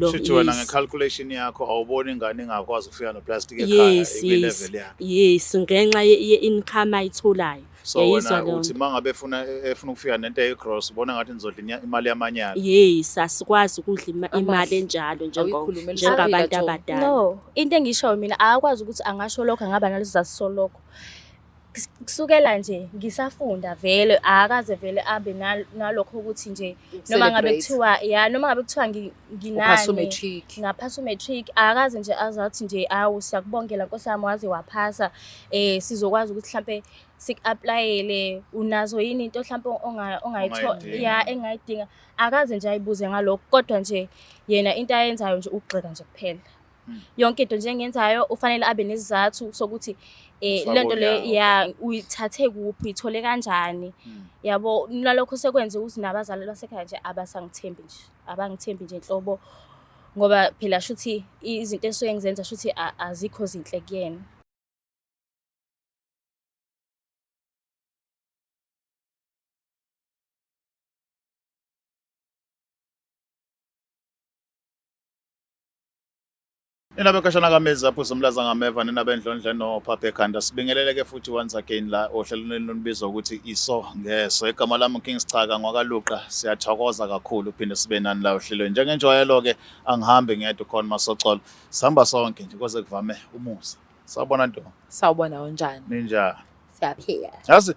Shothi wena ngecalculation yakho awuboni ingane ingakwazi ukufika noplastic ekhaya level yakhe. Yes, ngenxa ye-income ayitholayo. So wena uthi mangabe efuna ukufika nento egross ubona ngathi nizodla imali yamanyala. Yes, asikwazi ukudla imali enjalo njengabantu abadala. No, into engisho mina akakwazi ukuthi angasho lokho angaba nalezizathu solokho. Kusukela nje ngisafunda vele akaze vele abe nalokho ukuthi nje noma ngabe kuthiwa nginani ngaphasa umatric akaze nje azathi nje awu siyakubongela Nkosi yami waze waphasa sizokwazi ukuthi mhlambe sik-applyele unazo yini into mhlambe ongayithola engayidinga akaze nje ayibuze ngalokho kodwa nje yena into ayenzayo nje ukugxeka nje kuphela yonke into nje engenzayo ufanele abe nesizathu sokuthi lento le uyithathe kuphi ithole kanjani yabo nalokho sekwenze ukuthi nabazali basekhaya nje abangithembi nje inhlobo ngoba phela shuthi izinto esuke ngizenza shuthi azikho zinhle kuyena. Inabekashana kamezi apho somlaza ngameva ninabendlondle noPhapha Ekhanda sibingeleleke futhi once again la ohlelweni lonibizwa ukuthi iso ngeso igama lami Kings Chaka ngwakaluqa siyathokoza kakhulu uphinde sibe nani la ohlelweni njengenjwayelo ke angihambe ngedwa khona masocolo sihamba sonke nje koze kuvame umusa sawubona nto sawubona unjani ninjani siyaphila yazi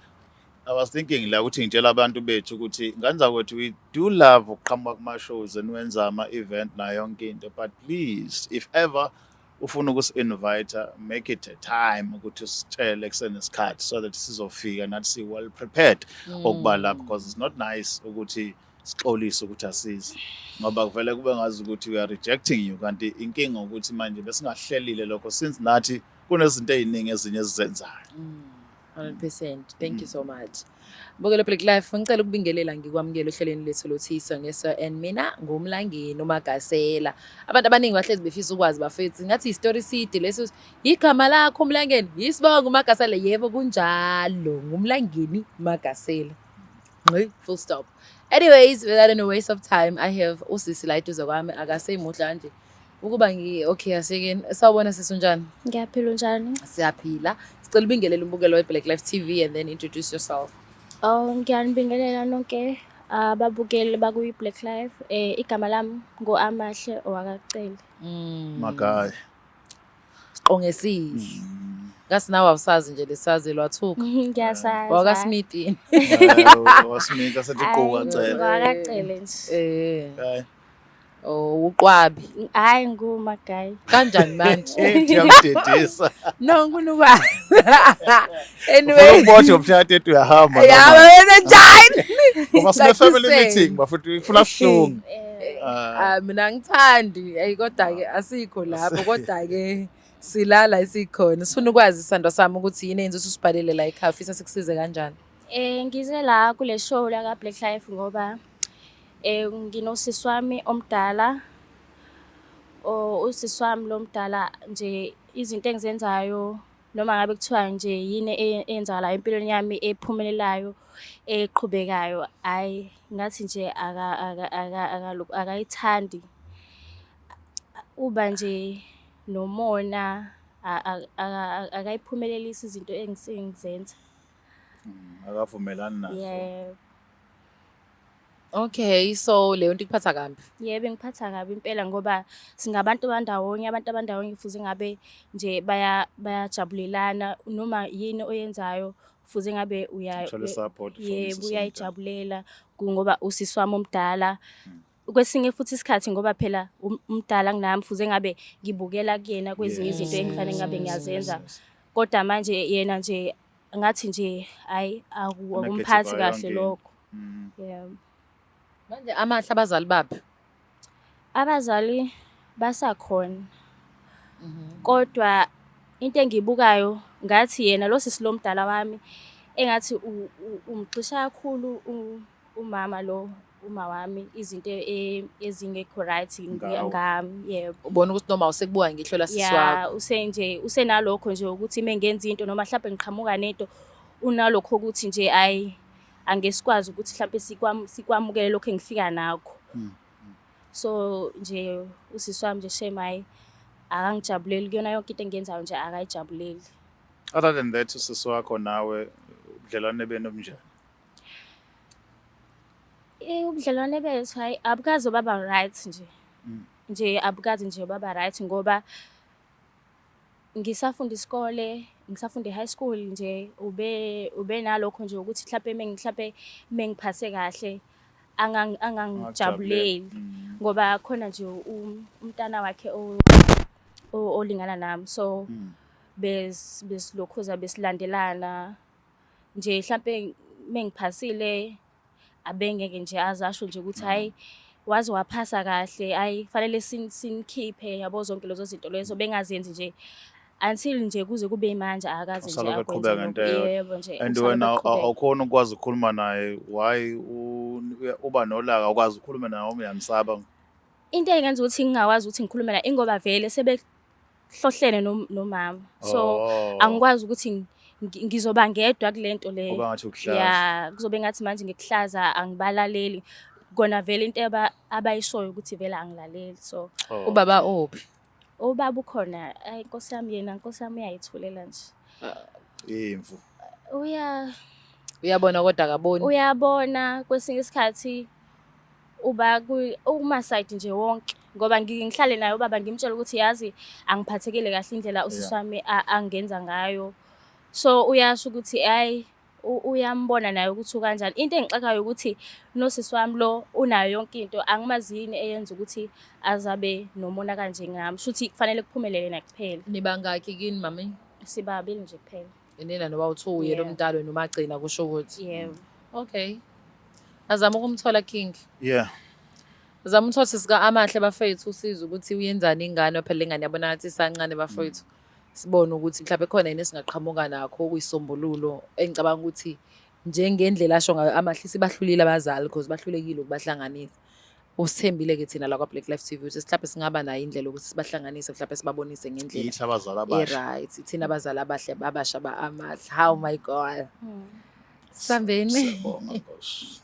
I was thinking la ukuthi ngitshela abantu bethu ukuthi nganza kwethu we do love ukuqhamuka kuma shows and wenza ama event na yonke into but please if ever ufuna ukusi-invite make it a time ukuthi usitshele kusenesikhathi so that sizofika nathi si well prepared okuba lapho because it's not nice ukuthi sixolise ukuthi asize ngoba kuvele kube ngazi ukuthi we are rejecting you kanti inkinga ukuthi manje besingahlelile lokho since nathi kunezinto eziningi ezinye ezizenzayo 100%. Thank you so much. Mbokelo Black Life ngicela ukubingelela ngikwamukela ohlelweni lethu lothisa ngeso and mina ngumlangeni uMagasela. Abantu abaningi bahlezi befisa ukwazi bafethi ngathi istory city leso igama lakho umlangeni yisibonga uMagasela yebo kunjalo ngumlangeni Magasela. Ngqi full stop. Anyways, without any waste of time I have usisi la eduze kwami akaseyimuhla nje. Ukuba okay aseke sawubona sisunjani Ngiyaphila unjani Siyaphila sicela ubingelele umbukelo weBlack Life TV and then introduce yourself ngiyanibingelela nonke ababukeli baku Black Life igama lami ngoAmahle owakacele Magaya siqongesile ngasinawe awusazi nje lesazi lwathuka ngiyasazi wakaSmith waSmith asetiquka cela wakacele nje uqwabi hayi nguMagayi kanjani manje ngiyamdedisa no kunuka anyway ubothe umthathe ethi uyahamba yabo wena njani ngoba sine family meeting bafuthi ufuna sihlungu mina ngithandi ayikodwa ke asikho lapho kodwa ke silala isikhona sifuna ukwazi isandwa sami ukuthi yini enze usibhalele la ekhaya ufisa sikusize kanjani ngize la kule show la ka Black Life ngoba nginosisi wami omdala usisi wami lomdala nje izinto engizenzayo noma ngabe kuthiwa nje yini eyenza la empilweni yami ephumelelayo eqhubekayo hayi ngathi nje akayithandi uba nje nomona akayiphumelelisa izinto engisengizenza akavumelani nazo Okay, so leyo nto ikuphatha kabi. Yebo ngiphatha kabi impela ngoba singabantu abandawonye futhi ngabe nje bayajabulelana noma yini oyenzayo futhi ngabe uyayijabulela ngoba usisi wami omdala kwesinye futhi isikhathi ngoba phela umdala kunami futhi ngabe ngibukela kuyena kwezinye izinto engifanele ngabe ngiyazenza kodwa manje yena nje ngathi nje hayi akumphathi kahle lokho yeah. Manje amahle abazali baphi? Abazali basakhona. Kodwa into engibukayo ngathi yena lo sisi lomdala wami engathi umxisha kakhulu umama wami izinto ezingekho right ngami yebo. Ubona ukuthi noma usekubuka ngihlola sisi wakho. Yeah, usenalokho nje ukuthi mengenza into noma mhlawumbe ngiqhamuka nento unalokho ukuthi nje ayi angesikwazi ukuthi mhlawumbe sikwamukele lokho engifika nakho So nje usisi wami nje shame hayi akangijabuleli kuyona yonke into engiyenzayo nje akayijabuleli. Other than that usisi wakho nawe ubudlelwane benu obunjani? Ubudlelwane bethu hayi abukaze baba right nje. Nje abukaze nje baba right ngoba ngisafunda isikole, ngisafunda e-high school nje ube nalokho nje ukuthi mhlawumbe mengiphase kahle angangijabuleli ngoba khona nje umntana wakhe olingana nami so besilokhuza besilandelana nje mhlawumbe mengiphasile abengeke nje azasho nje ukuthi hayi waze waphasa kahle hayi fanele sinikhiphe yabo zonke lezo zinto lezo bengazenzi nje until nje kuze kube manje akaze nje akwenze yebo nje and wena awukhona ukwazi ukukhuluma naye why uba nolaka ukwazi ukukhuluma naye uyamsaba? Into engenza ukuthi ngingakwazi ukuthi ngikhulume naye ingoba vele sebehlohlene nomama so angikwazi ukuthi ngizoba ngedwa kulento le ya kuzobe ngathi manje ngikuhlaza angibalaleli kona vele into abayishoyo ukuthi vele angilaleli so ubaba ophi? Ubaba ukhona inkosi yami uyayithulela nje imvu uyabona kodwa akaboni. Uyabona kwesinye isikhathi uba kuma side nje wonke ngoba ngihlale naye ubaba ngimtshela ukuthi yazi angiphathekile kahle indlela usisi wami angenza ngayo so uyasho ukuthi hayi uyambona naye ukuthi kanjani. Into engixakayo ukuthi nosisi wami lo unayo yonke into angimazi yini eyenza ukuthi azabe nomona kanje ngami shuthi kufanele kuphumelele nakuphela. Nibangaki kini mami? Sibabili nje kuphela. Nina noba uthu uye lomntalo noma agcina kusho ukuthi yebo. Okay. Azama ukumthola King. Yeah. Azama umthola sisika amahle bafethu usiza ukuthi uyenzani ingane phela ingane yabona ngathi isancane bafethu. Sibone ukuthi mhlawumbe khona yini esingaqhamuka nakho okuyisombululo engicabanga ukuthi njengendlela asho ngayo amahle sibahlulile abazali because bahlulekile ukubahlanganisa. Usithembile ke thina la kwa Black Life TV ukuthi mhlawumbe singaba nayo indlela ukuthi sibahlanganise mhlawumbe sibabonise ngendlela. Yithi abazali abasha. Right, thina abazali abahle abasha ba amahle. How my God. Sambeni. Siyabonga Nkosi.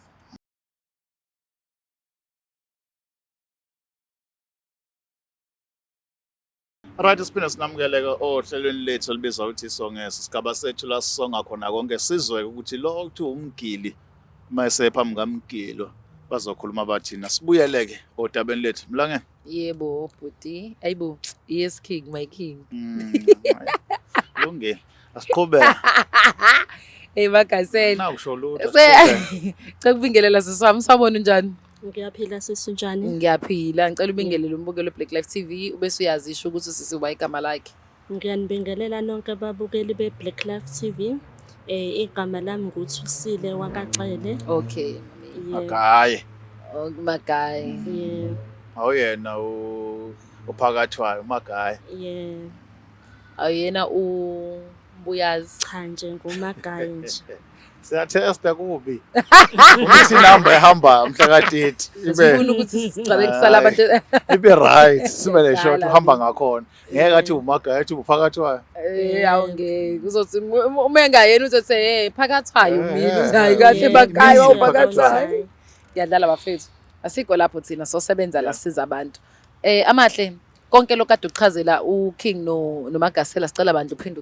Right, siphinde sinamukeleke ohlelweni lethu elibizwa ukuthi isongese isigaba sethu la sisonga khona konke sizwe ukuthi lo kuthi umgili mase phambi kamgilo bazokhuluma bathina sibuyeleke odabeni lethu mlange. Yebo bhuti ayibo yes king my king. Lunge asiqhubeka. Hey makaseni Nakusho lutho. Cha kubingelela siswami sabona njani? Ngiyaphila sesunjani? Ngiyaphila ngicela ubingelele umbukelo Black Life TV ubese uyazisho ukuthi sisiba igama lakhe. Ngiyanibingelela nonke ababukeli be-Black Life TV. Igama lami nguThusile Wakaxele. Okay. Magaye. Magaye. Yeah. Awuyena uphakathwayo Magaye. Yeah. Ayena ubuyazi Cha nje ngumagaye nje. Siyatesta kubi. Ukuthi number ehamba mhla ka-30 sifuna ukuthi sicabe kusala abantu ibe right sibe le short uhamba ngakhona. Ngeke athi umagaye athi uphakathwayo. Awungeke kuzothi uma engayena uzothi hey phakathwayo mina hayi kahle bagaye wawuphakathwayo. Ngiyadlala bafethu. Asikho lapho thina sosebenza la siza abantu. Amahle konke lokade ukuchazela uKing noMagasela sicela bandla uphinde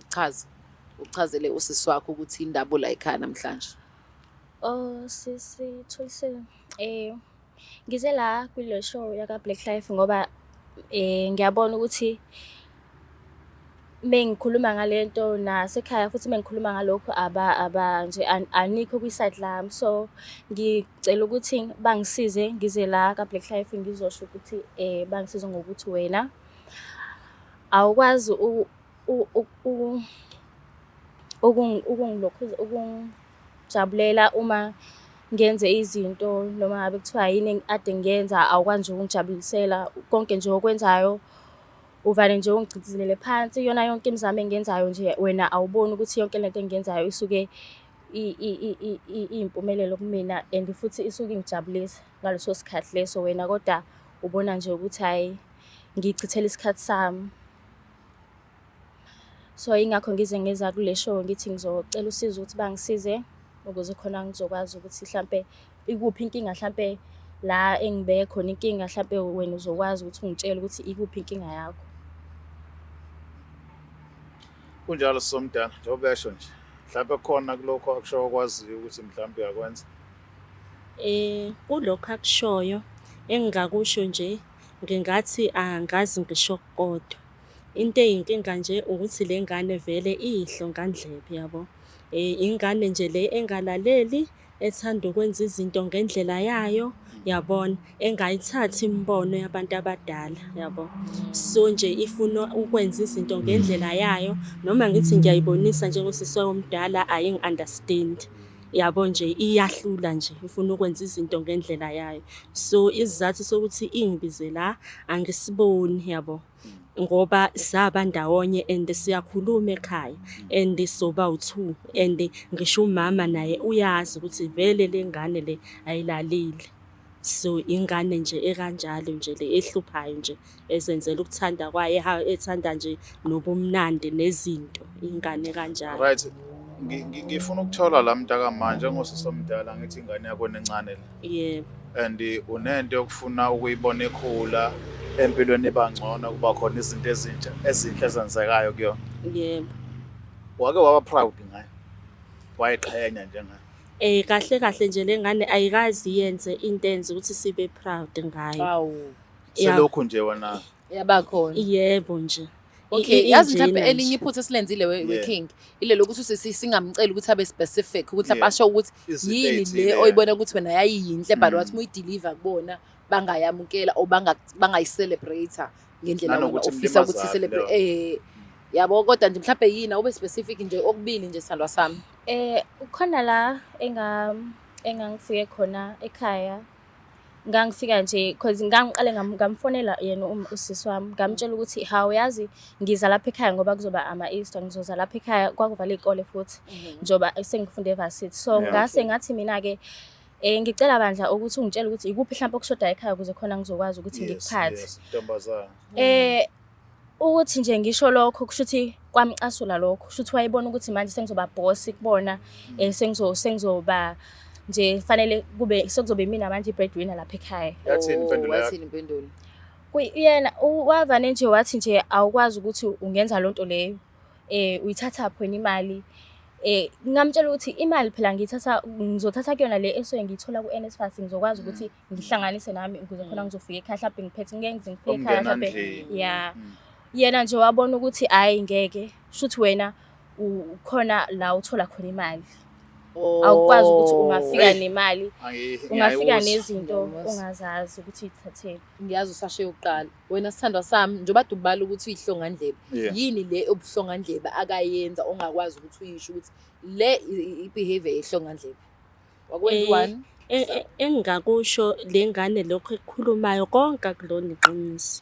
uchazele usisi wakho ukuthi indaba la ekhaya namhlanje. Sisi Thulisile ngize la kule show yaka Black Life ngoba ngiyabona ukuthi mengikhuluma ngalento nasekhaya futhi mengikhuluma ngalokho aba nje anikho kwi-side lami so ngicela ukuthi bangisize ngize la ka Black Life ngizosho ukuthi bangisize ngokuthi wena awukwazi ukungijabulela uma ngenze izinto noma ngabe kuthiwa yini ade ngiyenza awukwazi nje ukungijabulisela konke nje okwenzayo uvale nje ungigcithelele phansi yona yonke imizamo engiyenzayo nje wena awuboni ukuthi yonke lento engiyenzayo isuke impumelelo kumina and futhi isuke ingijabulisa ngaleso sikhathi leso wena kodwa ubona nje ukuthi hayi ngichithela isikhathi sami. So ingakho ngize ngeza kule show ngithi ngizocela usizo ukuthi bangisize ukuze khona ngizokwazi ukuthi mhlambe ikuphi inkinga mhlambe la engibeke khona inkinga hlampe wena uzokwazi ukuthi ungitshele ukuthi ikuphi inkinga yakho. Kunjalo Somdala, njengoba besho nje. Mhlawumbe khona kulokho akusho okwaziyo ukuthi mhlawumbe uyakwenza. Kulokho akushoyo engingakusho nje ngingathi angazi ngisho kodwa. Into eyinkinga nje ukuthi le ngane vele iyihlongandlebe yabo. Ingane nje le engalaleli ethanda ukwenza izinto ngendlela yayo yabona, engayithathi imibono yabantu abadala yabo. So nje ifuna ukwenza izinto ngendlela yayo noma ngithi ngiyayibonisa njengosisi omdala ayingi-understand. Yabo nje iyahlula nje ifuna ukwenza izinto ngendlela yayo. So isizathu sokuthi ingibize la angisiboni yabo. Ngoba saba ndawonye and siyakhuluma ekhaya and soba u2 and ngisho umama naye uyazi ukuthi vele le ngane le ayilalile. So ingane nje ekanjalo nje le ehluphayo nje ezenzela ukuthanda kwaye ethanda nje nobumnandi nezinto ingane kanjalo. Right. Ngifuna ukuthola la mntaka manje ngosisi omdala ngithi ingane yakho encane la. Yebo. And unento yokufuna ukuyibona ekhula empilweni ebangcono kuba khona izinto ezintsha ezinhle ezenzekayo kuyona. Yebo. Wake waba proud ngayo. Wayeqhenya njengayo. Kahle nje lengane ayikazi yenze into enze ukuthi sibe proud ngayo. Hawu. Selokhu nje wona. Yabakhona. Yebo nje. Okay, yazi mhlawumbe Injena elinye nje. iphutha esilenzile Yeah. we-King ile lokuthi singamcela ukuthi abe specific ukuthi Yeah. apasho ukuthi Izinto yini ey'thile, le yeah. oyibona ukuthi wena yayiyinhle but wathi muyideliver kubona bangayamukela o bangayicelebrate ngendlela wena Nanokuthi ofisa ukuthi mlimazayo celebrate yabo kodwa nje mhlawumbe yini ube specific nje okubili nje sandwa sami. Ukhona la engangifike khona ekhaya. Ngangifika nje cause ngangiqale ngamfonela yena usisi wami ngamtshela ukuthi hawu yazi ngiza lapha ekhaya ngoba kuzoba ama-Easter ngizoza lapha ekhaya kwakuvala iy'kole futhi njoba sengifunde evarsity. So Yeah. ngase ngathi mina-ke ngicela bandla ukuthi ungitshele ukuthi ikuphi mhlawumbe okushodayo ekhaya ukuze khona ngizokwazi ukuthi ngikuphathe. Yes, ntombazana. Ukuthi nje ngisho lokho kusho ukuthi kwamcasula lokho kusho ukuthi wayebona ukuthi manje sengizoba boss kubona sengizoba nje fanele kube sekuzobe mina manje i-breadwinner lapha ekhaya. Yathini impendulo yakho? Wathini impendulo? Yena wavane nje wathi nje awukwazi ukuthi ungenza lonto leyo uyithatha phela imali. Ngamtshela ukuthi imali phela ngizothatha kuyona le esoye ngiyithola ku-NSFAS ngizokwazi ukuthi ngihlanganise nami ukuze khona ngizofika ekhaya mhlawumbe ngiphethe ngeke ngize ngifike ekhaya Umngena mhlawumbe. ndlini. Yeah. Yena nje wabona ukuthi hayi ngeke shuthi wena ukhona la uthola khona imali. Awukwazi ukuthi ungafika nemali ungafika nezinto ongazazi ukuthi uyithathele. Ngiyazi usashe yokuqala wena sithandwa sami njengoba dubala ukuthi uyihlongandlebe Yeah. yini le obuhlongandlebe akayenza ongakwazi ukuthi uyisho ukuthi le i-behavior yehlongandlebe wakwenza one. Engingakusho le ngane lokho ekukhulumayo konke akulona iqiniso.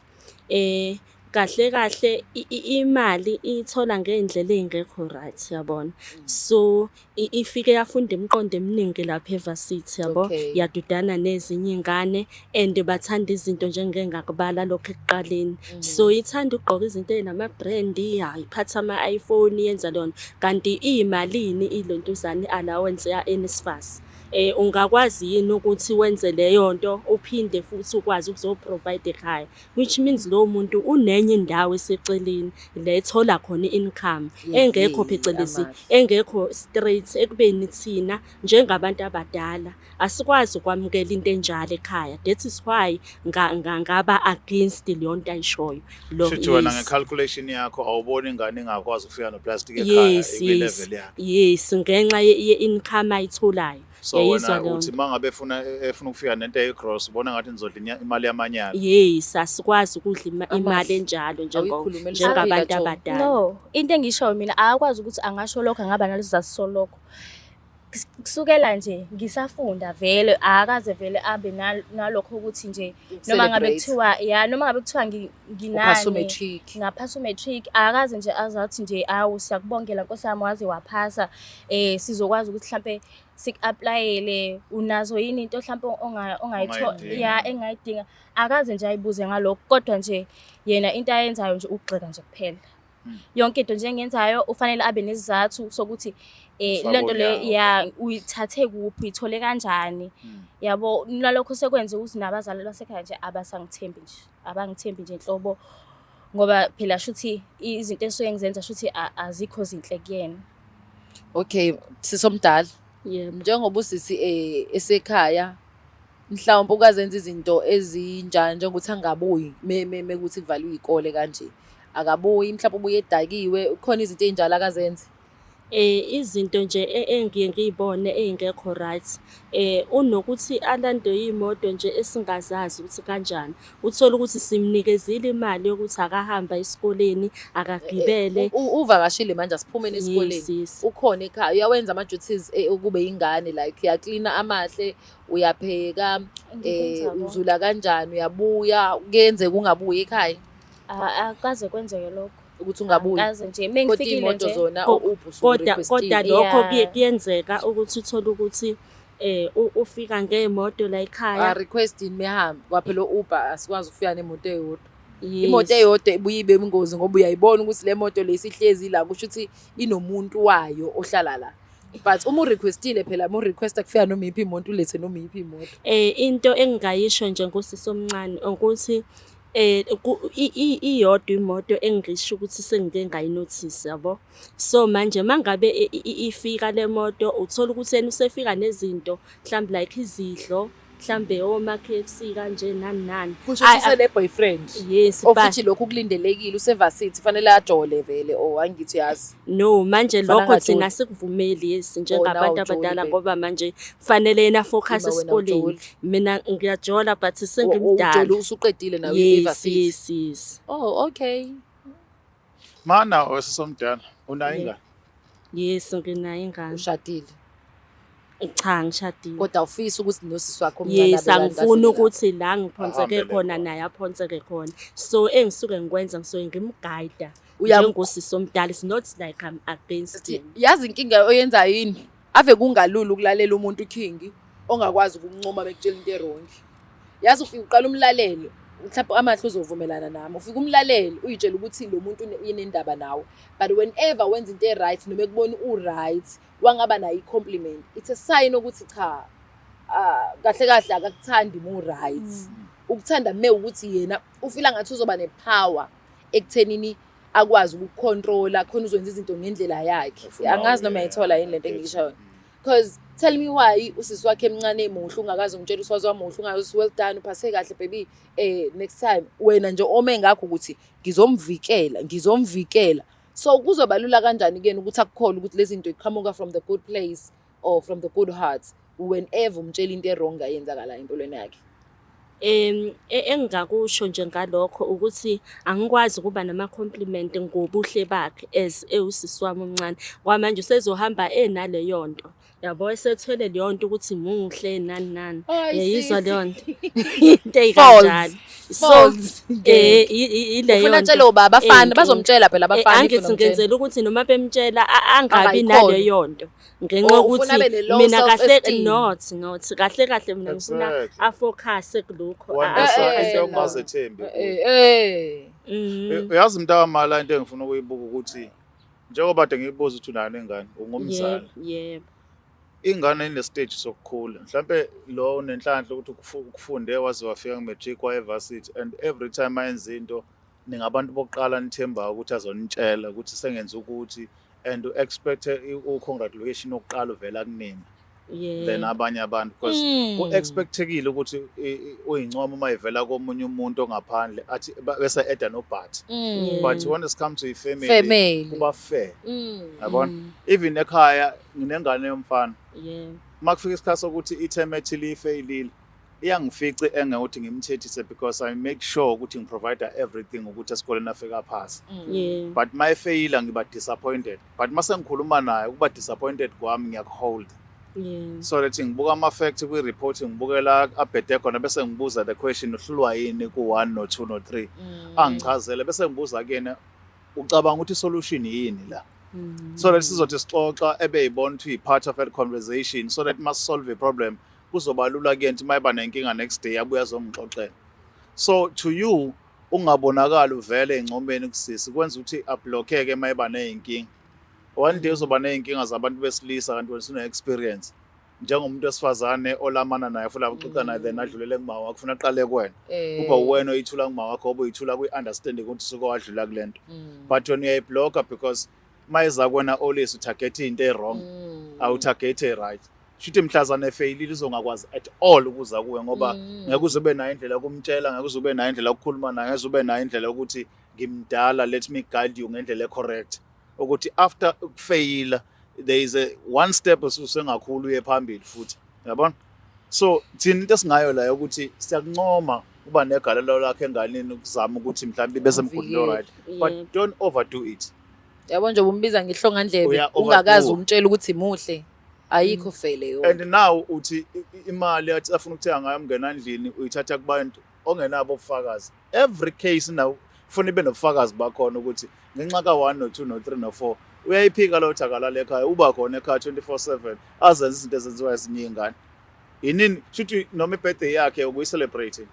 Kahle imali ithola ngeindlela ezingekho right yabona. So ifike yafunda imiqondo eminingi lapha evarsity yabo. Okay. Yadudana nezinye ingane and bathanda izinto njengengakubala lokho ekuqaleni. So ithanda ukugqoka izinto ezinama brand iphatha ama-iPhone yenza lona kanti iyimalini ilontuzane allowance ya NSFAS. Ungakwazi yini ukuthi wenze leyo nto uphinde futhi ukwazi ukuzoprovide ekhaya, which means lo muntu unenye indawo eseceleni lethola khona income engekho phecelezi engekho straight ekubeni thina njengabantu abadala asikwazi ukwamukela into enjalo ekhaya. That is why ngaba against leyo nto ayishoyo lo. Shuthi wena ngecalculation yakho awuboni ingane ingakwazi ukufika no-plastic ekhaya level yakho. Yes, ngenxa ye-income ayitholayo. So wena uthi mangabe efuna ukufika nento egross ubona ngathi nizodla imali yamanyala. Yes, asikwazi ukudla imali enjalo njengabantu abadala. No, into engishoyo mina akwazi ukuthi angasho lokho angaba nalezizathu solokho. Kusukela nje ngisafunda vele akaze vele abe nalokho ukuthi nje noma ngabe kuthiwa nginani ngaphasa umatric akaze nje azathi nje siyakubongela Nkosi yami waze waphasa sizokwazi ukuthi mhlambe sik-applyele unazo yini into mhlambe ongayithola engayidinga akaze nje ayibuze ngalokho kodwa nje yena into ayenzayo nje ukugxeka nje kuphela. Yonke into nje engiyenzayo ufanele abe nesizathu sokuthi Ufaka lento le unyawo. uyithathe kuphi, uyithole kanjani. Yabo, nalokho sekwenze ukuthi nabazali basekhaya nje abasangithembi nje. Abangithembi nje nhlobo ngoba phela shuthi izinto esuke ngizenza shuthi azikho zinhle kuyena. Okay, sisomdala. Yebo. Njengoba usisi esekhaya mhlawumbe ukazenza izinto ezinjani njengokuthi angabuyi mekuthi kuvaliwe iy'kole kanje. Akabuyi mhlawumbe ubuye edakiwe, khona izinto ey'njalo akazenzi. Izinto nje engiye ngiy'bone ey'ngekho right, unokuthi alandwe iy'moto nje esingazazi ukuthi kanjani. Uthola ukuthi simnikezile imali yokuthi akahamba esikoleni, akagibele. Uvakashile manje asiphumeni Yes, esikoleni. yes. Ukhona ekhaya, uyawenza ama-duties ukube ingane, like uyaklina amahle, uyapheka, Ngikwenza uzula kanjani, uyabuya, kuyenzeka ungabuyi ekhaya Akaze kwenzeke lokho. ukuthi ungabuyi. Akaze nje Kodwa mengifikile iy'moto nje. zona Ko- ubusuku Kodwa lokho Yeah. kuyenzeka ukuthi uthole ukuthi ufika ngey'moto la ekhaya. requesting mehamba ngoba phela Uber asikwazi ukufika nemoto eyodwa. Yes. Imoto eyodwa ibuye ibe ingozi ngoba uyayibona ukuthi le moto le isihlezi la kusho ukuthi inomuntu wayo ohlala la. But uma urequestile phela requesta kufika noma iyiphi imoto ulethe noma iyiphi imoto. Into engingayisho nje ngosisi omncane ukuthi iyodwa imoto engisho ukuthi sengike ngayinothisi yabo. So manje mangabe ifika le moto uthola ukuthi yena usefika nezinto mhlawumbe like izidlo, mhlawumbe oma KFC kanje nani nani. Kusho ukuthi sene-boyfriend. Yes, but Ofuthi lokhu kulindelekile usevasithi fanele ajole vele angithi uyazi. no, manje Kufanele lokho angajoli. thina sikuvumeli yes nawe njengabantu awujoli abadala babe. ngoba manje kufanele yena focus Ima wena esikoleni. awujoli. Mina ngiyajola but Ujole sengimdala. usuqedile nawe Yes, i-varsity. yes, yes. Oh, okay. Mana wesomdala unayo ingane. Yes, nginayo ingane. Ushadile. Cha, ngishadile. Kodwa ufisa ukuthi nosisi wakho omncane Yes, abe angifuni kanti ukuthi la ngiphonseke Ahambele khona khona. naye aphonseke khona. So engisuke ngikwenza ngisuke ngimguide. Uyam- Njengosisi omdala, it's not like I'm against him. yazi inkinga oyenza yini ave kungalula ukulalela umuntu king ongakwazi ukuncoma bekutshela into erongi. Yazi ufika uqala umlalelo mhlawumbe amahle uzovumelana nami, ufika umlaleli uyitshela ukuthi lo muntu inendaba nawe, but whenever wenza into right noma ekubona u-right wangaba nayo i-compliment, it's a sign ukuthi cha kahle kahle akakuthandi mu-right. Ukuthanda ukuthi yena ufila ngathi uzoba ne-power ekuthenini akwazi ukukontrola khona uzwenza izinto ngendlela yakhe. Angazi noma yayithola yini lento engiyishayo. Because tell me why usisi wakhe emncane emuhle ungakazi ungitshela uswazi wamuhle ungazi well done uphase kahle baby next time wena nje ome ngakho ukuthi ngizomvikela. So kuzobalula kanjani kuyena ukuthi akukholwe ukuthi lezi zinto iqhamuka from the good place or from the good heart whenever umtshela into wrong ayenzakala empilweni yakhe. Engingakusho nje ngalokho ukuthi angikwazi ukuba nama-compliment ngobuhle bakhe as usisi wami omncane. Ngoba manje usezohamba naleyo nto. Yabo esethwele leyo nto ukuthi muhle nani nani. Yayizwa leyo nto. Into ey'kanjalo. So ileyo Ufuna nto. tshela ubaba abafana bazomtshela phela abafana Angithi ngenzela ukuthi noma bemtshela angabi Angayikholwa. naleyo nto. Ngenxa ufuna abe yokuthi ne-low mina kahle self-esteem. not kahle kahle mina ngifuna Exactly. afocus kulokho. Wonderful. afocus Into kulokho. ongazethembi. Mhm. Uyazi mntakamala into engifuna ukuyibuka ukuthi njengoba kade ngiyibuza ukuthi unayo nengane ungumzali. Yebo. Ingane ine-stage sokukhula. Mhlambe lo unenhlanhla ukuthi ukufunde waze wafika ku-matric waye-varsity and every time ayenza into ningabantu bokuqala nithembayo ukuthi azonitshela ukuthi sengenza ukuthi and u-expect u-congratulation yokuqala uvela kunina than Yebo. abanye abantu because ku-expectekile ukuthi uyincoma uma ivela komunye umuntu ongaphandle athi bese eda no-but. But when it comes to i-family Family. kuba fair. Yabona? Even ekhaya nginengane yomfana. Yebo. Makufika isikhathi sokuthi i-term ethile ifeyilile iyangifica engekuthi ngimthethise because I make sure ukuthi ngiprovide everything ukuthi esikoleni afike aphase. Yebo. But my failure ngiba disappointed. But mase ngikhuluma naye ukuba disappointed kwami ngiyakuhold. Yebo. So that ngibuka ama-facts kwi-report ngibukela abhede khona bese ngibuza the question uhlulwa yini ku-1 no-2 no-3 angichazele bese ngibuza kuyena ucabanga ukuthi i-solution yini la. So that sizothi sixoxa ebeyibona ukuthi yi-part of that conversation so that must solve a problem kuzoba lula kuyena ukuthi mayiba nenkinga next day abuye azongixoxela. So to you ungabonakali uvele engcomeni kusisi kwenza ukuthi ablockeke mayiba neyinkinga. One day uzoba neyinkinga zabantu besilisa kanti wena une experience njengomuntu wesifazane olamana naye futhi axoxa naye then adlulele kumawa wakho ufuna aqale kuwena. Kuba wena oyithula kumawa wakho obuyithula kwi-understanding ukuthi usuke wadlula kulento. But when uyayiblocker because mayiza kwena always utarget into e-wrong awutarget e-right. Shuthi mhlazana efeyilile uzongakwazi at all ukuza kuwe ngoba ngeke uzube nayo indlela yokumtshela, ngeke uzube nayo indlela yokukhuluma naye, ngeke uzube nayo indlela yokuthi ngimdala, let me guide you ngendlela correct. Ukuthi after ukufeyila there is one step usengakhulu uye phambili futhi. Yabona? So thina into esingayo la ukuthi siyakuncoma uba negalelo lakhe enganeni ukuzama ukuthi mhlawumbe bese mkhulule right. But don't overdo it. Yabo nje umbiza ngehlongandlebe ungakazi umtshela ukuthi muhle. Ayikho fele yona. And now uthi imali yathi afuna ukuthenga ngayo umngenandlini uyithatha kubantu ongenabo ubufakazi. Every case now ufuna ibe nobufakazi bakhona ukuthi ngenxa ka 1 no 2 no 3 no 4 uyayiphika lo thakalala ekhaya uba khona ekhaya 24/7 azenza izinto ezenziwa ezinye ingane. Yinini shuthi noma ibirthday yakhe ukuyicelebrate?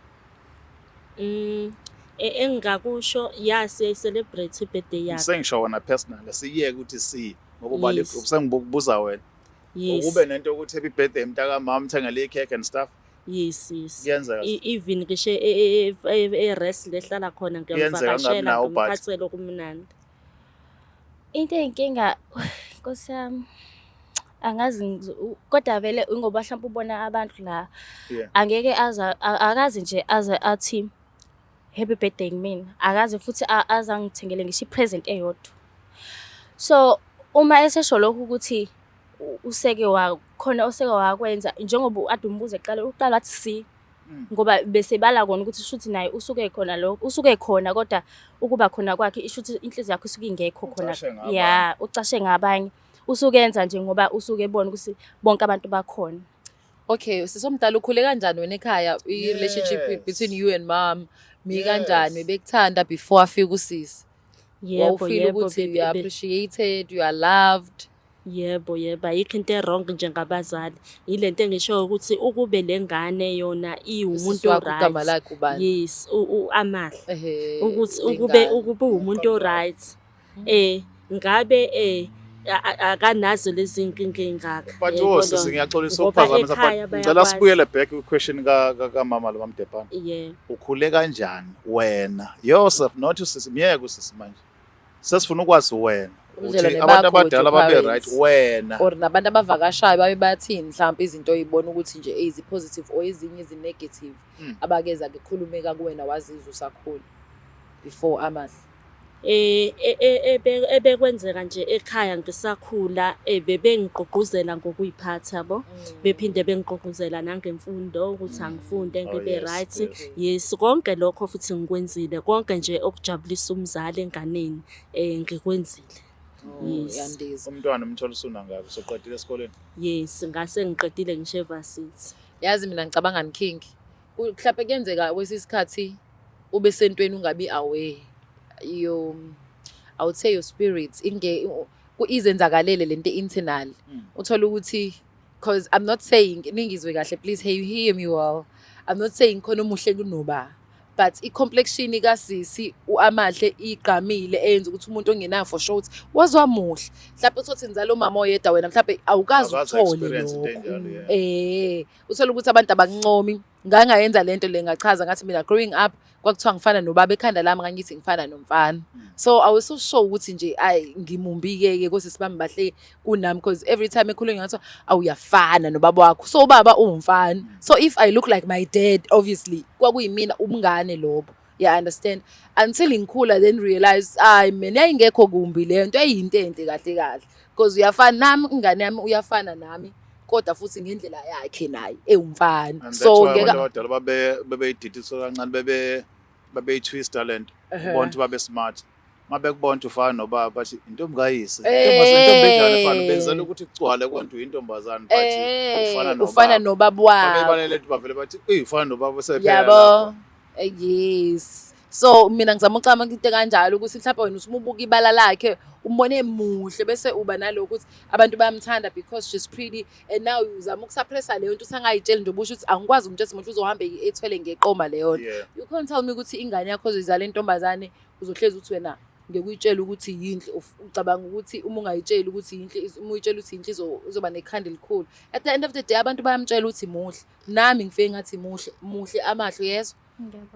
Engakusho celebrate ibirthday yakhe. Sengisho wona personal siyeke ukuthi si ngokuba le group sengibuza wena. Ukube nento ukuthi happy birthday mntaka mama mthengele icake and stuff. Yes. Kuyenzeka. Even ngisho rest lehlala khona ngiyamvakashela ngimkhathele okumnandi. Into eyinkinga nkosami angazi kodwa vele ngoba mhlawumbe ubona abantu la angeke akazi nje athi happy birthday kumina, akazi futhi azangithengele ngisho ipresent eyodwa. So uma esesho lokho ukuthi useke wakwenza njengoba ade umbuze uqala wathi si ngoba bese bala kona ukuthi shuthi naye usuke khona lokho usuke khona kodwa ukuba khona kwakhe ishuthi inhliziyo yakho isuke ingekho khona ucashe ngabanye usukenza nje ngoba usuke ebona ukuthi bonke abantu bakhona. Okay, sisomdala ukhule kanjani wena ekhaya i-relationship between you and mom mi kanjani bekuthanda before afika usisi? Yebo, ukuthi you are appreciated, you are loved. Yebo, ayikho into wrong njengabazali. Ilento engisho ukuthi ukube lengane yona iwumuntu right. Yes, amahle. Ukuthi ukube umuntu right. Ngabe akanazo lezi inkinga engaka. But wosisi ngiyaxolisa ukuphazamisa but ngicela sibuyele back ku-question ka mama lo Mdepana. Ukhule kanjani wena yourself not usisi miyeke usisi manje. Sesifuna ukwazi wena. Uthi abantu abadala babe right wena or nabantu abavakashayo babe bathini mhlawumbe izinto oyibona ukuthi nje ezi positive or ezinye ezi negative abakeza kekhulumeka kuwena wazizwa usakhula before amahle. Ebekwenzeka nje ekhaya ngisakhula bebengigqugquzela ngokuyiphatha yabo bephinde bengigqugquzela nangemfundo ukuthi angifunde ngibe right. Yes, konke lokho futhi ngikwenzile konke nje okujabulisa umzali enganeni ngikwenzile. Yes. Umntwana umthola usuna ngabe soqedile esikoleni? Yes, ngase ngiqedile ngisho eVarsity. Yazi mina ngicabanga nking mhlawumbe kuyenzeka wesisikhathi ube sentweni ungabi aware I would say your spirits izenzakalele lento internal uthola ukuthi because I'm not saying ningizwe kahle please hey you hear me well I'm not saying khona omuhle kunoba but i-complexion kasisi uamahle igqamile eyenza ukuthi umuntu ongenayo for sure ukuthi wazwa muhle mhlawumbe uthothi nzalo mama oyedwa wena mhlawumbe awukazi uthole uthola ukuthi abantu abancomi ngangayenza lento le ngachaza ngathi mina growing up kwakuthiwa ngifana nobaba ekhanda lami ngangithi ngifana nomfana so I was so sure ukuthi nje ngimumbike kose sibambe bahle kunami because every time ekhulunywa ngathi awuyafana nobaba wakho so ubaba umfana so if I look like my dad obviously kwakuyimina ubungane lobo understand until ngikhula then realize mina ayingekho kumbi lento eyinto ente kahle because uyafana nami ingane yami uyafana nami kodwa futhi ngendlela yakhe naye ewumfana so ngeke abadala bebeyididisa kancane bebe-twist talent bonke babe smart mabe kubona ufana nobaba bathi intombi kayise intombi enjani efana benzela ukuthi kucwale konke uyintombazana bathi ufana nobaba wakho babebalele bavele bathi ufana nobaba sephela yabo yes So mina ngizama ucama into kanjalo ukuthi mhlawumbe wena uthi ubuka ibala lakhe umbone muhle bese uba naloku ukuthi abantu bayamthanda because she's pretty and now uzama ukusuppressa leyo nto usangayitsheli nje ubusho ukuthi angikwazi umtshela umuntu uzohamba ethwele ngeqoma leyo. Yeah. You can't tell me ukuthi ingane yakho izala intombazane uzohlezi uthi wena ngekuyitshela ukuthi yinhle ucabanga ukuthi uma ungayitsheli ukuthi yinhle uma uyitshela ukuthi yinhle uzoba nekhanda elikhulu. At the end of the day abantu bayamtshela ukuthi muhle nami ngifike ngathi muhle amahlo yezwa.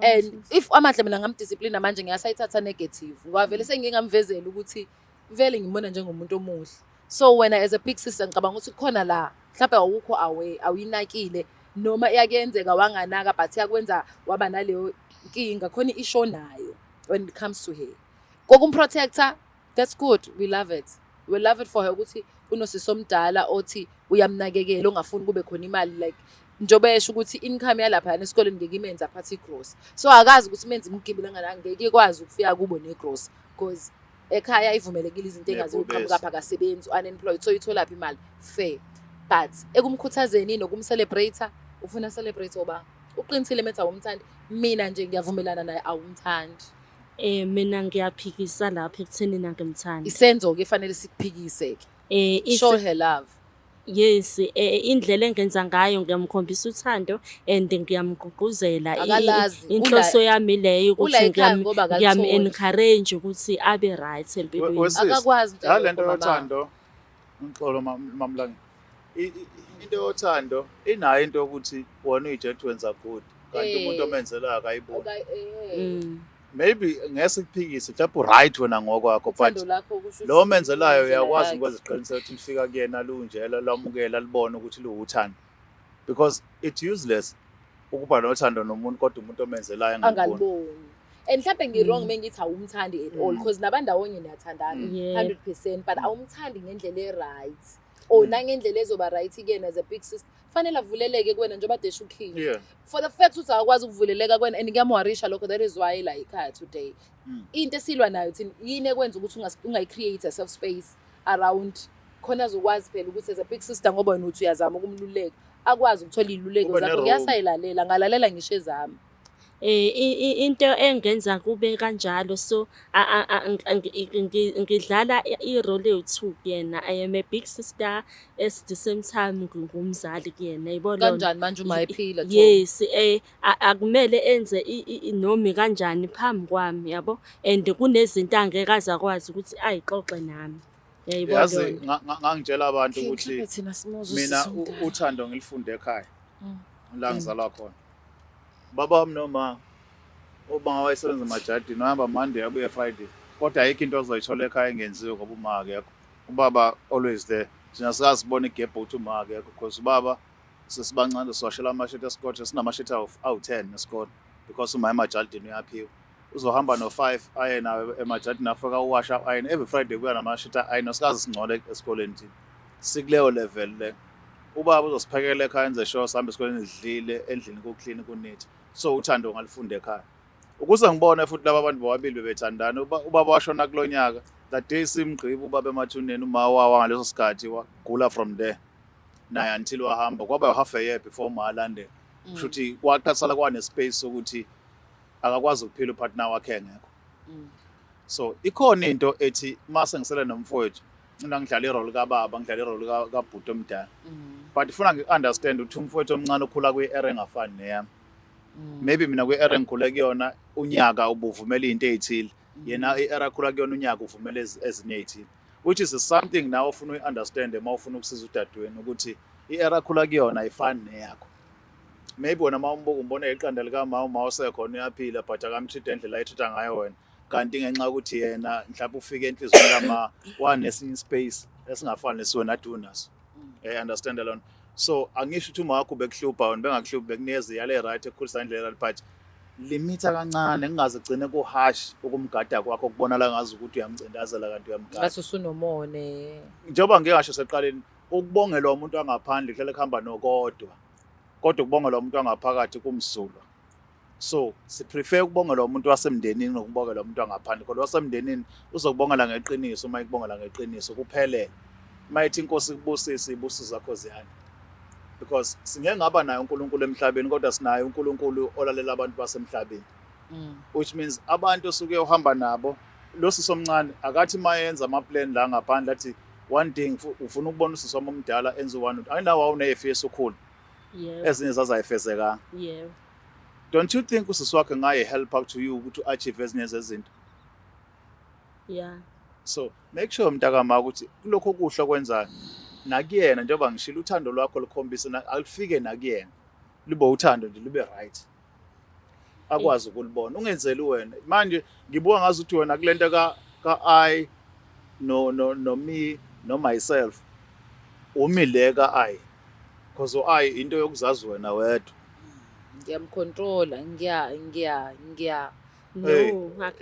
And if amahle mina ngamdiscipline manje ngiyasayithatha negative ngoba vele sengingamvezela ukuthi vele ngibona njengomuntu omuhle. So wena as a big sister ngicabanga ukuthi khona la mhlawumbe awukho awuyinakile noma iyakenzeka wanganaka but yakwenza waba naleyo inkinga khona isho nayo when it comes to her. Kokumprotector, that's good. We love it. We love it for her ukuthi unosisi omdala othi uyamnakekela ongafuni kube khona imali like njobe esho ukuthi income yalapha esikoleni ngeke imenza aphathi gross. So akazi ukuthi menze umgibelo ngeke ikwazi ukufika kubo negross because ekhaya ivumelekile izinto engaziwa uqhamuka apha akasebenzi unemployed so ithola lapha imali fair. But ekumkhuthazeni nokumcelebrate ufuna celebrate oba uqinisile metha umthandi mina nje ngiyavumelana naye awumthandi. Mina ngiyaphikisa lapha ekuthenini angimthandi. Isenzo ke fanele sikuphikise ke. Show her love. Yes, indlela engenza ngayo ngiyamkhombisa uthando and ngiyamgqugquzela. Inhloso yami leyo ukuthi ngiyam-encourage ukuthi abe right empilweni. Akakwazi nje lento yothando ngixolo mamlanga. Into yothando inayo into ukuthi wona uyijet wenza good kanti umuntu omenzela akayiboni. Maybe ngeke kuphikise mhlawumbe right wena ngokwakho but lo menzelayo uyakwazi ukwenza iqiniseko ukuthi lifika kuyena lunjela lamukela libone ukuthi luwuthando because it's useless ukuba nothando nomuntu kodwa umuntu omenzelayo angaliboni. And mhlawumbe ngirong mengithi awumthandi at all because nabandawonye niyathandana 100% but awumthandi ngendlela e-right or nangendlela ezoba right kuyena as a big sister fanele avuleleke kuwena njengoba desha ukhini. For the fact ukuthi akwazi ukuvuleleka kuwena and ngiyamwarisha lokho that is why la ekhaya today. Into esilwa nayo thina yini ekwenza ukuthi ungayicreate a safe space around khona azokwazi phela ukuthi as a big sister ngoba wena uthi uyazama ukumluleka akwazi ukuthola iluleko zakho ngiyasayilalela ngalalela ngisho ezami. Into engenza kube kanjalo so ngidlala i-role ewu-2 kuyena. I am a big sister at the same time ngumzali kuyena yibona kanjani manje uma ephila. Yes, akumele enze nomi kanjani phambi kwami yabo and kunezinto angeke azakwazi ukuthi ayixoxe nami. Yazi ngangitshela abantu ukuthi mina uthando ngilifunde ekhaya la ngizalwa khona. Baba wami noma ubanga wayesebenza emajardini wahamba Monday abuye Friday kodwa ayikho into ozoyithola ekhaya engenziwe ngoba uma akekho. Ubaba always there. Thina sasibona igebhe ukuthi uma akekho because ubaba sesibancane siwashela amasheti esikole sinamasheti awu-10 esikole because uma emajardini uyaphiwa uzohamba no5 aye nawe emajardini afika uwasha ayini every Friday kuya namasheti ayini sikaze singcole esikoleni thina sikuleyo level le. Ubaba uzosiphekela ekhaya enze sure sihambe esikoleni sidlile endlini kuclean kunethi. So uthando ngalifunda ekhaya ukuze ngibone futhi laba abantu bobabili bebethandana. Ubaba washona kulonyaka that day simgqiba ubaba emathuneni uma wawa ngaleso sikhathi wagula from there naye until wahamba kwaba half a year before uMalandela. Futhi waqasala kwanespace sokuthi akakwazi ukuphila upartner wakhe engekho. So ikhona into ethi mase ngisele nomfowethu mina ngidlala irole kababa ngidlala irole kabhuti omdala but ifuna ngi-understand ukuthi umfowethu omncane okhula kwi-era engafani neyami. Maybe mina kwi-era engikhule kuyona unyaka ubuvumela into ezithile yena i-era akhula kuyona unyaka uvumela ezinye ezithile which is something now ofuna uyi-understand uma ufuna ukusiza udadewenu ukuthi i-era akhula kuyona ayifani neyakho. Maybe wena uma umbuka umbona iqanda likamama uma usekhona uyaphila but akamtreat indlela ayitreat ngayo wena kanti ngenxa ukuthi yena mhlawumbe ufike enhlizweni kama wanesinye space esingafani nesiwena adunaso. Understand alone. So angisho ukuthi uma wakho bekuhlupha wena bengakuhluphi bekunikeza yale right ekhulisa indlela but limita kancane ngingaze gcine kuhash ukumgada kwakho kubonala ngazi ukuthi uyamcindazela kanti uyamgada. Ngathi usunomone. Njengoba ngingasho seqaleni ukubongelwa umuntu angaphandle kuhlele khamba nokodwa. Kodwa ukubongelwa umuntu angaphakathi kumsulwa. So siprefer ukubongelwa umuntu wasemndenini nokubongelwa umuntu angaphandle kodwa wasemndenini uzokubongela ngeqiniso uma ikubongela ngeqiniso kuphelele. Mayithi inkosi kubusisi ibusiso zakho ziyani. Because singeke ngaba nayo uNkulunkulu emhlabeni kodwa sinayo uNkulunkulu olalela abantu basemhlabeni. which means abantu osuke uhamba nabo lo sisi omncane akathi mayenza ama-plan la ngaphandle athi one thing ufuna ukubona usisi wami omdala enze one ayinawo awuneyefiso ukhulu Yebo. ezinye zazayifezekanga. Yebo. Don't you think usisi wakhe ngayi-help out to you ukuthi u-achieve ezinye zezinto? Yeah. So make sure mntakama ukuthi kulokho kuhle okwenzayo nakuyena njengoba ngishilo uthando lwakho lukhombisa alifike nakuyena libe uthando nje libe right akwazi ukulibona ungenzeli wena manje ngibuka ngazi ukuthi wena kulento ka I no me no myself umile ka I because I into yokuzazi wena wedwa Ngiyamcontrola, ngiya Hey,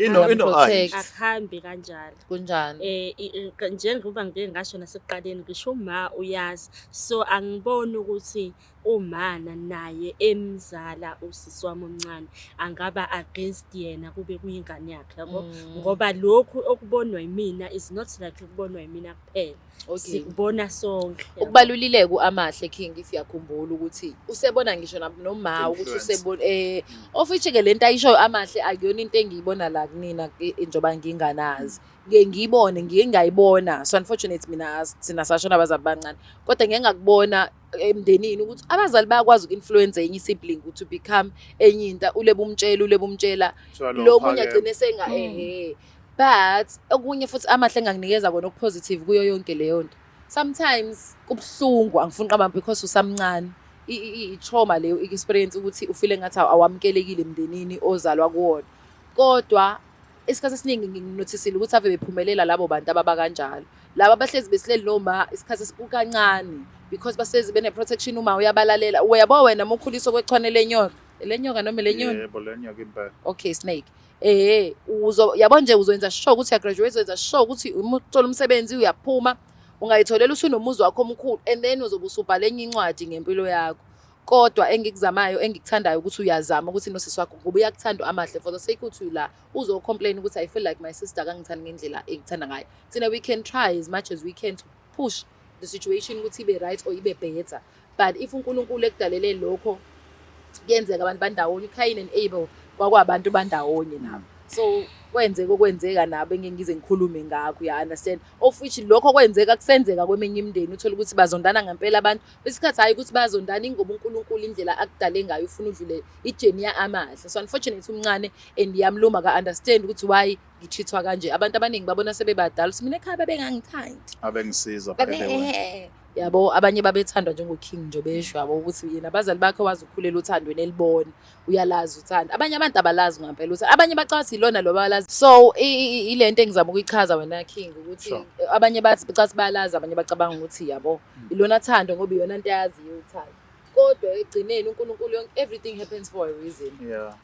No, ino I akuhambi kanjalo. kunjani? Njengoba ngike ngasho nasekuqaleni ngisho uma uyazi so angiboni ukuthi umana naye emzala usisi wami omncane angaba against yena kube kuyingane yakhe yabo ngoba lokhu okubonwa yimina is not like ukubonwa yimina kuphela sikubona sonke Ukubalulile kuamahle King if yakhumbula ukuthi usebona ngisho noma ukuthi usebona ofishe lento ayisho amahle akuyona into engiyibona la kunina njoba nginganazi ngiyibone ngingayibona so unfortunately mina sina sashona abazali bancane kodwa ngeke ngakubona emndenini ukuthi abazali bayakwazi ukinfluence enye sibling to become enye into ulebe umtshela lo munye agcine senga but okunye futhi amahle enganginikeza kona okupositive kuyo yonke leyo nto sometimes kubhlungu angifuni qaba because usamncane i-trauma leyo experience ukuthi ufile ngathi awamkelekile emndenini ozalwa kuwona kodwa isikhathi esiningi nginotisile ukuthi ave bephumelela labo bantu ababa kanjalo laba abahlezi besileli noma isikhathi esikukancane because basezi bene protection uma uyabalalela uyabo wena mukhuliso kwechwane lenyoka noma lenyoni yebo lenyoka impela okay snake yabo nje uzoyenza sure ukuthi ya graduate uzoyenza sure ukuthi uthola umsebenzi uyaphuma ungayitholela usunomuzi wakho omkhulu and then uzobe usubhala enye incwadi ngempilo yakho kodwa engikuzamayo engikuthandayo ukuthi uyazama ukuthi nosisi wakho ngoba uyakuthanda amahle for the sake ukuthi la uzo complain ukuthi I feel like my sister akangithandi ngendlela engithanda ngayo thina we can try as much as we can to push the situation ukuthi ibe right or ibe better but if uNkulunkulu ekudalele lokho kuyenzeka abantu bandawonye Cain and Abel kwakwabantu bandawonye nabo so kwenzeka nabo engize ngikhulume ngakho ya understand of which lokho kwenzeka kusenzeka kwemenye imindeni uthola ukuthi bazondana ngempela abantu besikhathi hayi ukuthi bazondana ingoba uNkulunkulu indlela akudale ngayo ufuna udlule ijeni ya amahle so unfortunately umncane and yamluma ka understand ukuthi why ngithithwa kanje abantu abaningi babona sebebadala mina ekhaya babengangithandi abengisiza yabo abanye babethandwa njengoking nje besho yabo ukuthi yena abazali bakhe wazi ukukhulela uthandweni elibona uyalazi uthanda abanye abantu abalazi ngempela uthanda abanye bacathi ilona lo balazi so ilento engizama ukuyichaza wena King ukuthi abanye bathi bacathi balazi abanye bacabanga ukuthi yabo ilona thando ngoba iyona into yaziyo uthando kodwa egcineni uNkulunkulu yonke everything happens for a reason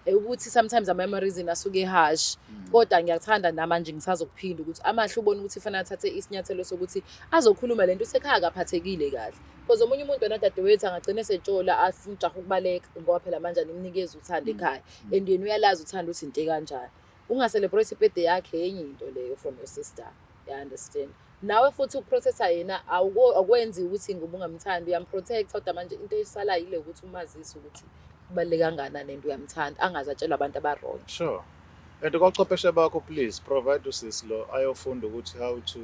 ukuthi sometimes ama memories asuke harsh kodwa ngiyathanda namanje ngisazokuphinda ukuthi amahle ubone ukuthi fanele athathe isinyathelo sokuthi azokhuluma lento usekhaya akaphathekile kahle because omunye umuntu wena dadewethu angagcina esetshola afuna ujaha ukubaleka ngoba phela manje nimnikeza uthando ekhaya and yena uyalazi uthando ukuthi into kanjani unga-celebrate birthday yakhe enye into leyo from your sister you understand nawe futhi ukuprotecta yena akwenzi ukuthi ngoba ungamthandi uyamprotect kodwa manje into esala yile ukuthi umazisi ukuthi kubaleka kangakanani nento uyamthanda angazatshela abantu abarong sure and kwachwepheshe bakho please provide usisi lo ayofunda ukuthi how to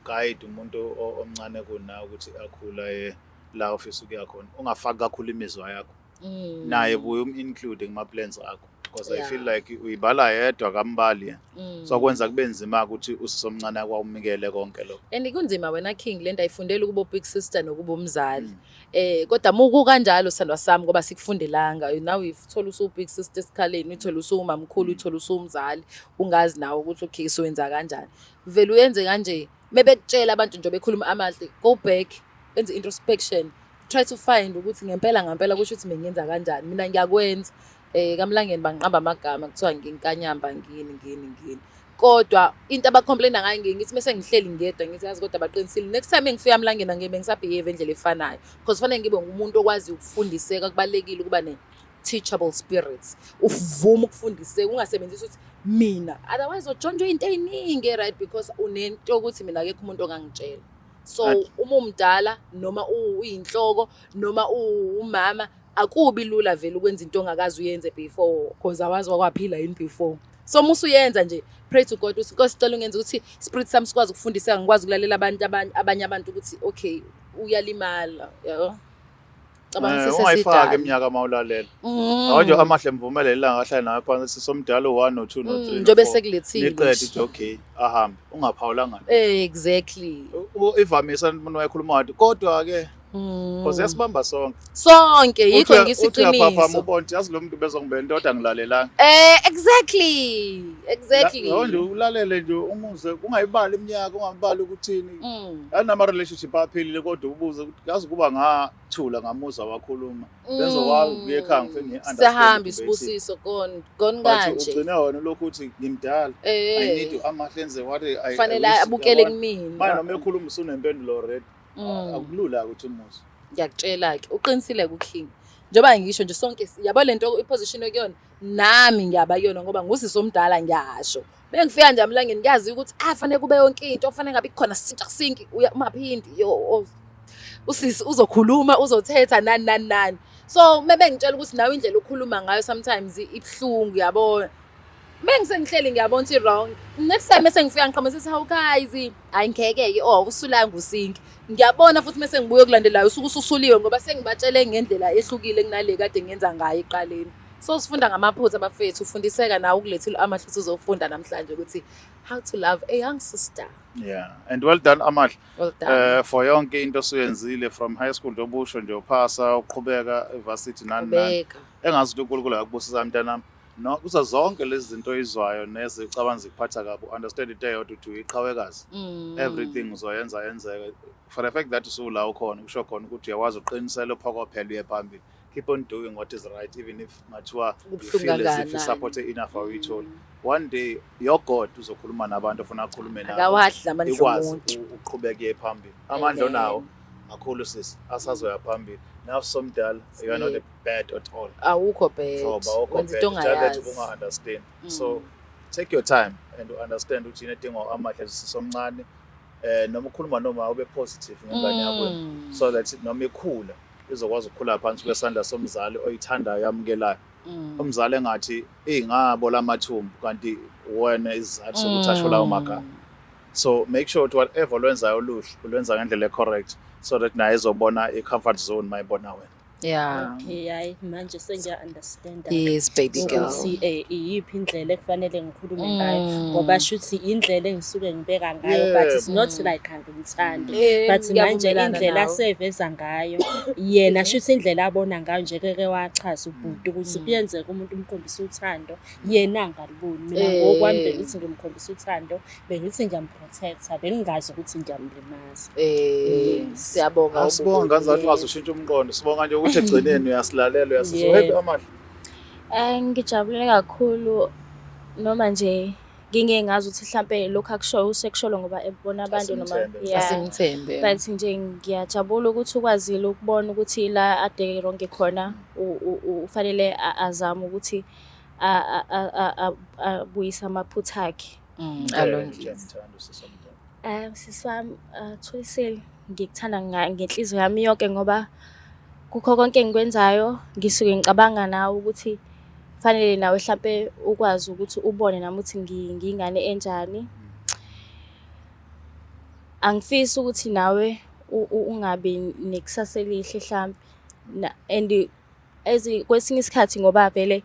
guide umuntu omncane kunawe ukuthi akhula la office ukuya khona ungafaki kakhulu imizwa yakho naye buye include kuma plans akho because I feel like uyibala yedwa kambali so kwenza kube nzima ukuthi usisomncane akwawumikele konke lokho and kunzima wena King lento ayifundela ukuba big sister nokuba umzali kodwa muku kanjalo sandwa sami ngoba sikufundelanga now uthola usu big sister esikhaleni uthola usu umamkhulu uthola usu umzali ungazi nawe ukuthi okay so wenza kanjani vele uyenze kanje mebekutshela abantu nje bekhuluma amahle go back enze introspection try to find ukuthi ngempela kusho ukuthi mengenza kanjani mina ngiyakwenza kamlangeni banqamba amagama kuthiwa nginkanyamba ngini kodwa into abacomplaina ngayo ngithi mase ngihleli ngedwa ngithi yazi kodwa baqinisile next time engifika emlangeni ngeke ngisabehave endlela efanayo because fanele ngibe ngumuntu okwazi ukufundiseka kubalekile ukuba ne teachable spirits uvuma ukufundiseka ungasebenzisi ukuthi mina otherwise ujonjwe into eyiningi right because unento ukuthi mina akekho umuntu ongangitshela so uma umdala noma uyinhloko noma umama akubi lula vele ukwenza into ongakazi uyenze before because awazi wakwaphila yini before. So uma usuyenza nje, pray to God ukuthi Nkosi sicela ungenze ukuthi spirit sami sikwazi ukufundiseka, ngikwazi ukulalela abanye abantu ukuthi okay uyalimala, yabo. Ungayifaki iminyaka mawulalela. Awonje amahle mvumele ilanga ahlala nawe phansi somdala u1 no 2 no 3. Njobe sekulethile. Niqede ithi okay ahambe ungaphawulanga. Exactly. Ivamisa umuntu wayekhuluma wathi kodwa ke because yasibamba sonke yikho ngisiqiniso. Uthi ubona yazi lo muntu bezongibena indoda ngilalelanga. Exactly. Awonje ulalele nje umuze ungayibali iminyaka ungabali ukuthini. Anama relationship aphilile kodwa ubuze yazi kuba ngathula ngamuza wakhuluma. Bezokwazi kuye ekhaya ngifike ngiunderstand. Sahamba isibusiso gone kanje. Ugcina wona lokho uthi ngimdala. I need amahle enze what I fanele abukele kumina. Manje noma ekhuluma usunempendulo already. Akulula ukuthi umuze. Ngiyakutshela ke uqinisile kuKing. Njoba ngisho nje sonke yabo lento iposition ekuyona nami ngiyaba kuyona ngoba ngusisomdala ngiyasho. Bengifika nje amlangeni ngiyazi ukuthi fanele kube yonke into ofanele ngabe ikhona sinki umaphindi usisi uzokhuluma uzothetha nani. So mebe ngitshela ukuthi nawe indlela okhuluma ngayo sometimes ibhlungu yabona. Mengisengihleli ngiyabona ukuthi wrong. Next time esengifika ngiqhamuka sithi how guys ayingekeke usulanga usinki. Ngiyabona futhi mase ngibuye ukulandelayo usuku ususuliwe ngoba sengibatshele ngendlela ehlukile kunale kade ngenza ngayo eqaleni. So sifunda ngamaphutha abafethu ufundiseka nawe ukulethile amahle uzofunda namhlanje ukuthi how to love a young sister. Yeah, and well done Amahle. Well done. For yonke into osuyenzile from high school dobusho nje uphasa uqhubeka evarsity nani. Engazi ukuthi uNkulunkulu akubusisa mntanami. No kuza zonke lezi zinto izwayo nezicabanga zikuphatha kabi understand into eyodwa ukuthi uyiqhawekazi. Everything uzoyenza yenzeke. For the fact that usula ukhona kusho khona ukuthi uyawazi uqinisele phakaphela uye phambili. Keep on doing what is right even if mathiwa you feel as if you support enough for it all. One day your God uzokhuluma nabantu ofuna ukukhuluma nabo. Akawahle amandla omuntu. Uqhubeke phambili. Amandla nawo akhulu sisi asazoya phambili. Now somdala you are not bad at all. Awukho bad. Wenza into ongayazi understand. So take your time and understand ukuthi inedingo Amahle sisomncane noma ukhuluma noma ube positive ngengane yakho so that noma ikhula izokwazi ukukhula phansi kwesandla somzali oyithandayo yamukelayo. Umzali engathi ingabo lamathumbu kanti wena izathu sokuthi asho lawo magama. So make sure that whatever lwenzayo oluhle ulwenza ngendlela correct so that naye ezobona i-comfort zone mayibona wena. Yeah. Okay, hayi manje sengiya-understand. Yes, baby girl. Ukuthi iyiphi indlela ekufanele ngikhulume ngayo ngoba shuthi indlela engisuke ngibeka ngayo but it's not like angimthandi but manje indlela aseveza ngayo yena shuthi indlela abona ngayo nje keke wachaza ubhuti ukuthi kuyenzeka umuntu umkhombisa uthando yena angaliboni mina ngokwami bengithi ngimkhombisa uthando bengithi ngiyamprotecta bengingazi ukuthi ngiyamlimaza. Siyabonga. Sibonga ngazathi wazoshintsha umqondo sibonga nje ukuthi egcineni uyasilalela uyasizwa Amahle. Ngijabule kakhulu noma nje ngingengazi ukuthi mhlambe lokho akushoyo usekusholo ngoba ebona abantu noma asingithembe. But nje ngiyajabula ukuthi ukwazile ukubona ukuthi la ade ronke khona ufanele azama ukuthi abuyisa amaphutha akhe. Alungile. Siswami Thulisile ngikuthanda ngenhliziyo yami yonke ngoba kukho konke engikwenzayo ngisuke ngicabanga nawe ukuthi fanele nawe mhlambe ukwazi ukuthi ubone nami ukuthi ngingane enjani. Angifisi ukuthi nawe ungabe nekusasa elihle mhlambe and kwesinye isikhathi ngoba vele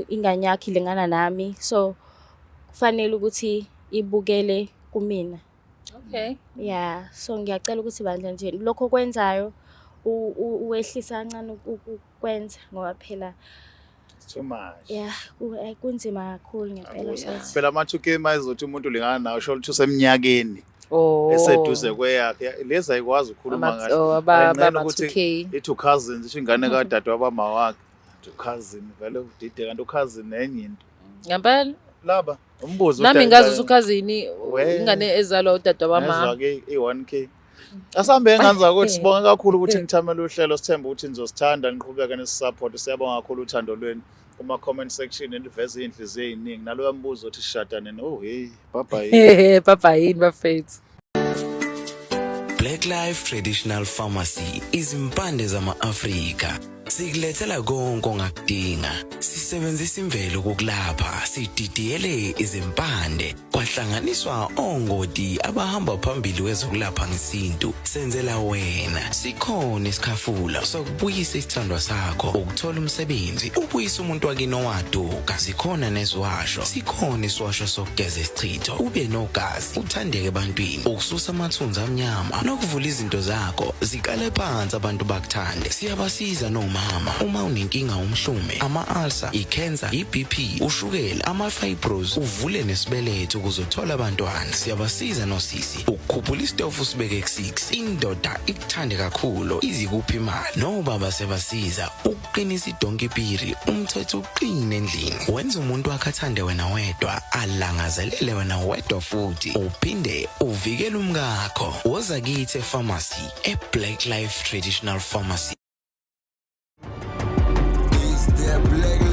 ingane yakhe ilingana nami so kufanele ukuthi ibukele kumina. Okay. Yeah, so ngiyacela ukuthi bandla nje lokho kwenzayo uwehlisa kancane ukwenza ngoba phela too much. Yeah, kunzima kakhulu ngempela sothi. Phela ama-2K mayizothi umuntu lingana nawo sho ukuthi useminyakeni. Oh. Eseduze kweyakhe lezi ayikwazi ukukhuluma ngathi. Ama-2K. It cousins isho ingane kadade wabama wakhe. Cousin vele udide kanti ucousin enye into. Ngempela Laba umbuzo nami ngazi usukhazini ingane ezalwa udade wama. Ngezake i1K. Asambe nganza ukuthi sibonga kakhulu ukuthi ngithamela uhlelo sithemba ukuthi nizosithanda niqhubeke nesisupport siyabonga kakhulu uthando lweni kuma comment section niveze inhliziyo eziningi naloya mbuzo uthi sishadane hey bye bye yini bafethu. Black Life Traditional Pharmacy izimpande zama-Afrika Sikulethela konke ongakudinga. Sisebenzisa imvelo ukukulapha, sididiyele izimpande, kwahlanganiswa ongoti abahamba phambili kwezokulapha ngesintu. Senzela wena. Sikhona isikhafula sokubuyisa isithandwa sakho, ukuthola umsebenzi, ubuyisa umuntu wakini owaduka. Sikhona neziwasho. Sikhona isiwasho sokugeza isichitho, ube nogazi, uthandeke ebantwini, ukususa amathunzi amnyama, nokuvula izinto zakho zikale phansi abantu bakuthande. Siyabasiza nomama uma unenkinga umhlume, ama-ulcer, i-cancer, i-BP, ushukela, ama-fibros, uvule nesibeletho ukuzothola abantwana. Siyabasiza nosisi ukukhuphula isitofu sibeke ku-6, indoda ikuthande kakhulu izikuphi imali. Nobaba sebasiza ukuqinisa idonkipiri, umthetho uqine endlini. Wenza umuntu wakhe athande wena wedwa, alangazelele wena wedwa futhi, uphinde uvikele umkakho. Woza kithi epharmacy, eBlack Life Traditional Pharmacy. Is there black